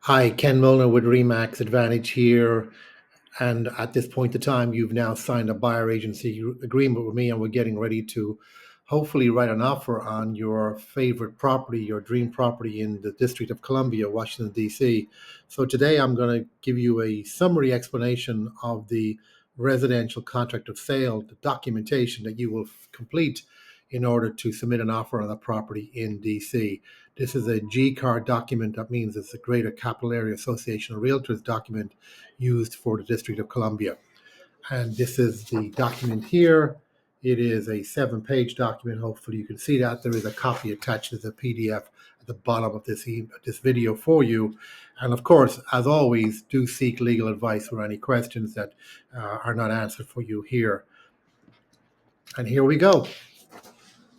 Hi, Ken Milner with Remax Advantage here. And at this point in time, you've now signed a buyer agency agreement with me, and we're getting ready to hopefully write an offer on your favorite property, your dream property in the District of Columbia, Washington, D.C. So today I'm going to give you a summary explanation of the residential contract of sale, the documentation that you will complete in order to submit an offer on a property in DC. This is a G card document. That means it's a Greater Capital Area Association of Realtors document used for the District of Columbia. And this is the document here. It is a 7-page document. Hopefully you can see that. There is a copy attached as a PDF at the bottom of this video for you. And of course, as always, do seek legal advice for any questions that are not answered for you here. And here we go.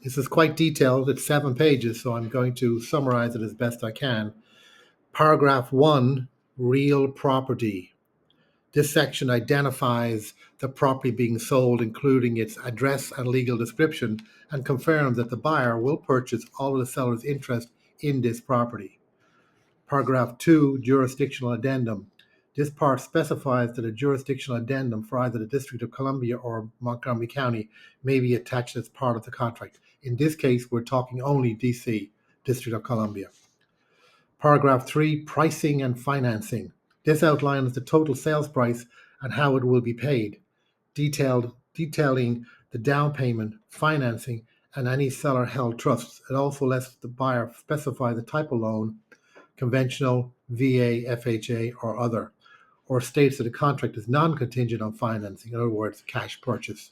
This is quite detailed. It's 7 pages, so I'm going to summarize it as best I can. Paragraph 1, real property. This section identifies the property being sold, including its address and legal description, and confirms that the buyer will purchase all of the seller's interest in this property. Paragraph 2, jurisdictional addendum. This part specifies that a jurisdictional addendum for either the District of Columbia or Montgomery County may be attached as part of the contract. In this case, we're talking only DC, District of Columbia. Paragraph 3, pricing and financing. This outlines the total sales price and how it will be paid, detailing the down payment, financing, and any seller-held trusts. It also lets the buyer specify the type of loan, conventional, VA, FHA, or other, or states that a contract is non-contingent on financing, in other words, cash purchase.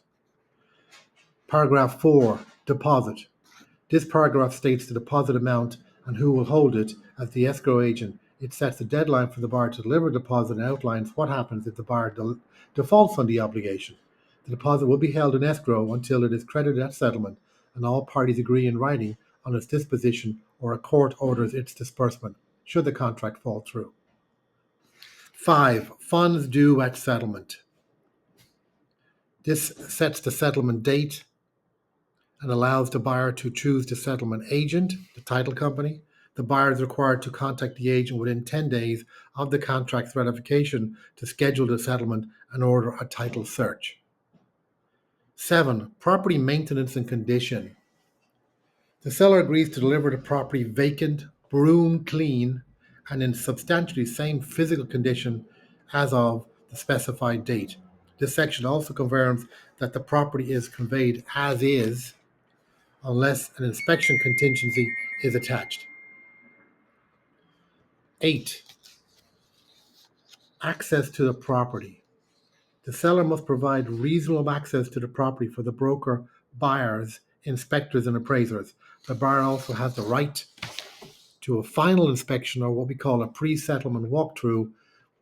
Paragraph 4, deposit. This paragraph states the deposit amount and who will hold it as the escrow agent. It sets a deadline for the buyer to deliver a deposit and outlines what happens if the buyer defaults on the obligation. The deposit will be held in escrow until it is credited at settlement and all parties agree in writing on its disposition or a court orders its disbursement, should the contract fall through. 5. Funds due at settlement. This sets the settlement date and allows the buyer to choose the settlement agent, the title company. The buyer is required to contact the agent within 10 days of the contract's ratification to schedule the settlement and order a title search. 7. Property maintenance and condition. The seller agrees to deliver the property vacant, broom clean, and in substantially same physical condition as of the specified date. This section also confirms that the property is conveyed as is, unless an inspection contingency is attached. 8. Access to the property. The seller must provide reasonable access to the property for the broker, buyers, inspectors, and appraisers. The buyer also has the right to a final inspection, or what we call a pre-settlement walkthrough,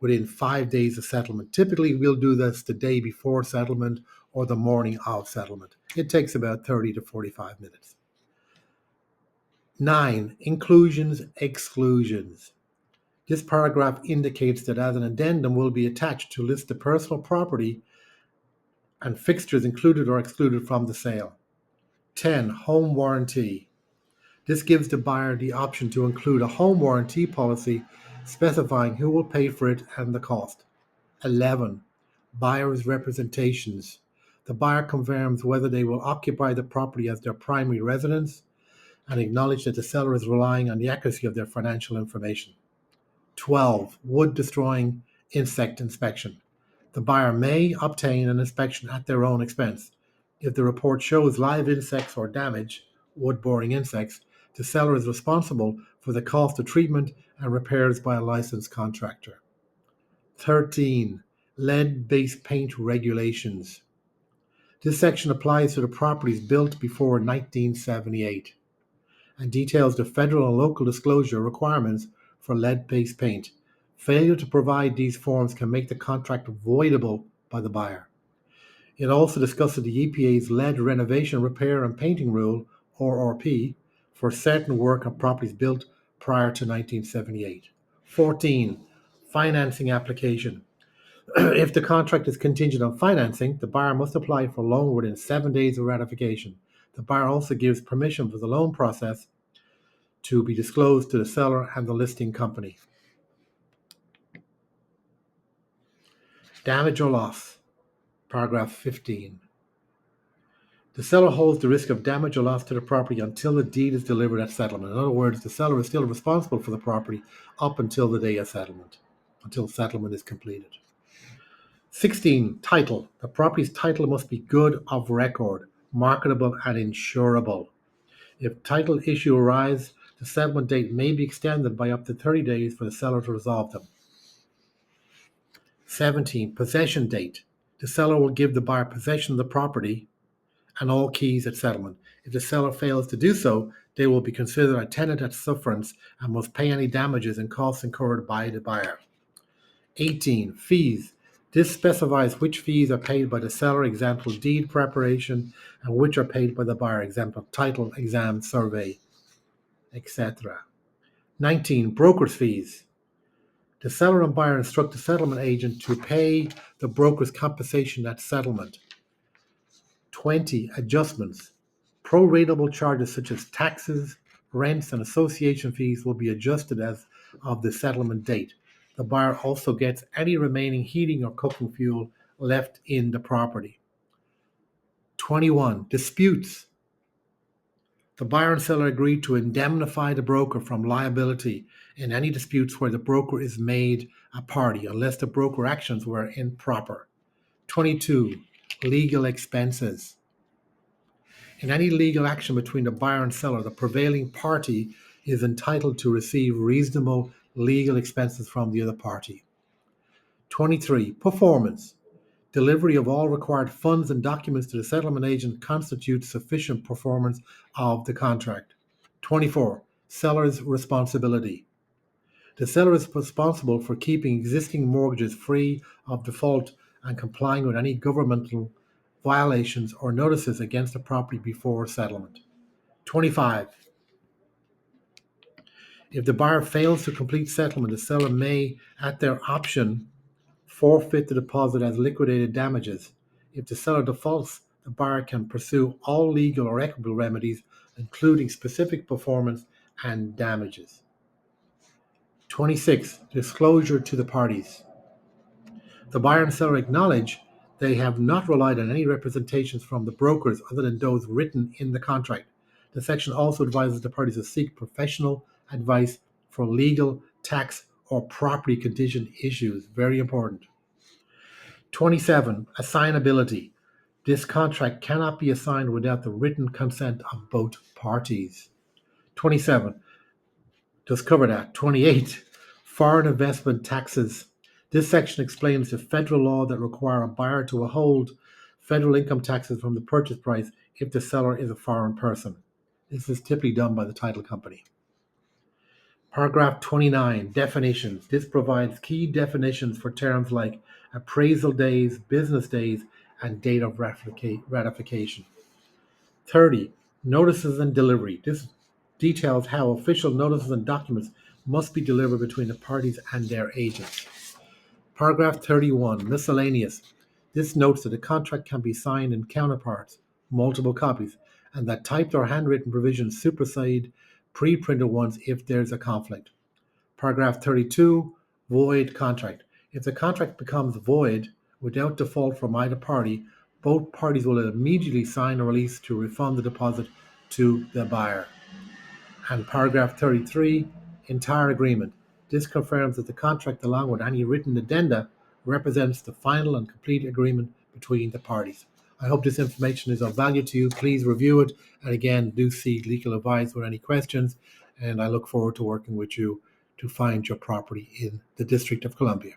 within 5 days of settlement. Typically, we'll do this the day before settlement or the morning of settlement. It takes about 30 to 45 minutes. 9. Inclusions, exclusions. This paragraph indicates that as an addendum will be attached to list the personal property and fixtures included or excluded from the sale. 10. Home warranty. This gives the buyer the option to include a home warranty policy specifying who will pay for it and the cost. 11. Buyer's representations. The buyer confirms whether they will occupy the property as their primary residence and acknowledge that the seller is relying on the accuracy of their financial information. 12. Wood destroying insect inspection. The buyer may obtain an inspection at their own expense. If the report shows live insects or damage, wood boring insects, the seller is responsible for the cost of treatment and repairs by a licensed contractor. 13. Lead-based paint regulations. This section applies to the properties built before 1978 and details the federal and local disclosure requirements for lead-based paint. Failure to provide these forms can make the contract voidable by the buyer. It also discusses the EPA's lead renovation, repair, and painting rule, RRP, for certain work on properties built prior to 1978. 14. Financing application. If the contract is contingent on financing, the buyer must apply for a loan within 7 days of ratification. The buyer also gives permission for the loan process to be disclosed to the seller and the listing company. Damage or loss. Paragraph 15. The seller holds the risk of damage or loss to the property until the deed is delivered at settlement. In other words, the seller is still responsible for the property up until the day of settlement, until settlement is completed. 16. Title. The property's title must be good of record, marketable, and insurable. If title issue arise, the settlement date may be extended by up to 30 days for the seller to resolve them. 17. Possession date. The seller will give the buyer possession of the property and all keys at settlement. If the seller fails to do so, they will be considered a tenant at sufferance and must pay any damages and costs incurred by the buyer. 18. Fees. This specifies which fees are paid by the seller, example, deed preparation, and which are paid by the buyer, example, title, exam, survey, etc. 19. Broker's fees. The seller and buyer instruct the settlement agent to pay the broker's compensation at settlement. 20. Adjustments. Pro-ratable charges such as taxes, rents, and association fees will be adjusted as of the settlement date. The buyer also gets any remaining heating or cooking fuel left in the property. 21. Disputes. The buyer and seller agree to indemnify the broker from liability in any disputes where the broker is made a party, unless the broker actions were improper. 22. Legal expenses. In any legal action between the buyer and seller, the prevailing party is entitled to receive reasonable legal expenses from the other party. 23. Performance. Delivery of all required funds and documents to the settlement agent constitutes sufficient performance of the contract. 24. Seller's responsibility. The seller is responsible for keeping existing mortgages free of default and complying with any governmental violations or notices against the property before settlement. 25. If the buyer fails to complete settlement, the seller may, at their option, forfeit the deposit as liquidated damages. If the seller defaults, the buyer can pursue all legal or equitable remedies, including specific performance and damages. 26. Disclosure to the parties. The buyer and seller acknowledge they have not relied on any representations from the brokers other than those written in the contract. The section also advises the parties to seek professional advice for legal, tax, or property condition issues. Very important. 27. Assignability. This contract cannot be assigned without the written consent of both parties. 27. Just cover that. 28. Foreign investment taxes. This section explains the federal law that require a buyer to withhold federal income taxes from the purchase price if the seller is a foreign person. This is typically done by the title company. Paragraph 29, definitions. This provides key definitions for terms like appraisal days, business days, and date of ratification. 30, notices and delivery. This details how official notices and documents must be delivered between the parties and their agents. Paragraph 31, miscellaneous. This notes that a contract can be signed in counterparts, multiple copies, and that typed or handwritten provisions supersede pre-printed ones if there's a conflict. Paragraph 32, void contract. If the contract becomes void without default from either party, both parties will immediately sign a release to refund the deposit to the buyer. And paragraph 33, entire agreement. This confirms that the contract, along with any written addenda, represents the final and complete agreement between the parties. I hope this information is of value to you. Please review it. And again, do seek legal advice with any questions. And I look forward to working with you to find your property in the District of Columbia.